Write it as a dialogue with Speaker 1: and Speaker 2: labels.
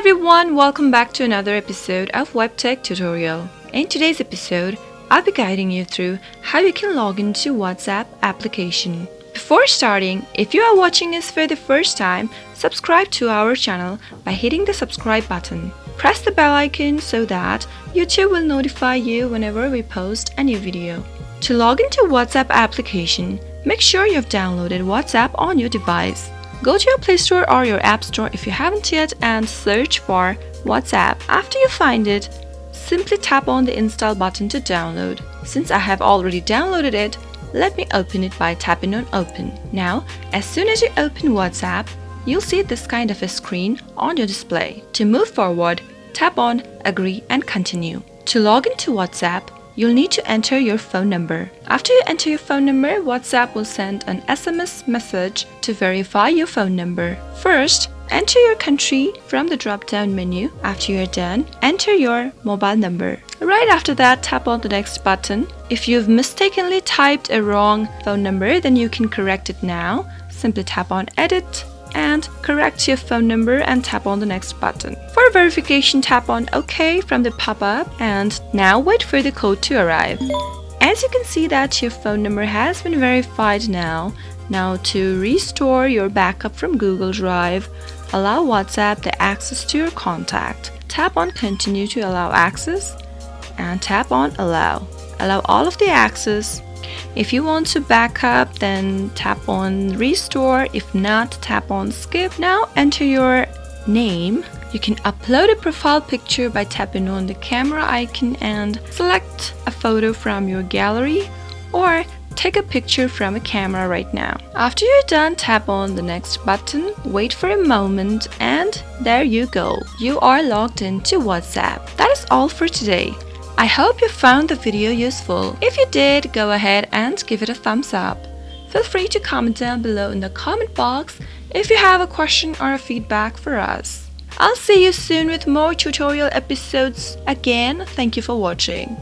Speaker 1: everyone, welcome back to another episode of WebTech Tutorial. In today's episode, I'll be guiding you through how you can log into WhatsApp application. Before starting, if you are watching us for the first time, subscribe to our channel by hitting the subscribe button. Press the bell icon so that YouTube will notify you whenever we post a new video. To log into WhatsApp application, make sure you've downloaded WhatsApp on your device. Go to your Play Store or your App Store if you haven't yet and search for WhatsApp. After you find it, simply tap on the install button to download. Since I have already downloaded it, let me open it by tapping on open. Now, as soon as you open WhatsApp, you'll see this kind of a screen on your display. To move forward, tap on agree and continue. To log into WhatsApp, you'll need to enter your phone number. After you enter your phone number, WhatsApp will send an SMS message to verify your phone number. First, enter your country from the drop-down menu. After you're done, enter your mobile number. Right after that, tap on the next button. If you've mistakenly typed a wrong phone number, then you can correct it now. Simply tap on edit and correct your phone number and tap on the next button. For verification, tap on OK from the pop-up and now wait for the code to arrive. As you can see that your phone number has been verified now. Now to restore your backup from Google Drive, allow WhatsApp the access to your contact. Tap on continue to allow access and tap on allow. Allow all of the access. If you want to back up, then tap on restore. If not, tap on skip. Now enter your name. You can upload a profile picture by tapping on the camera icon and select a photo from your gallery or take a picture from a camera right now. After you're done, tap on the next button, wait for a moment, and there you go. You are logged into WhatsApp. That is all for today. I hope you found the video useful. If you did, go ahead and give it a thumbs up. Feel free to comment down below in the comment box if you have a question or a feedback for us. I'll see you soon with more tutorial episodes. Again, thank you for watching.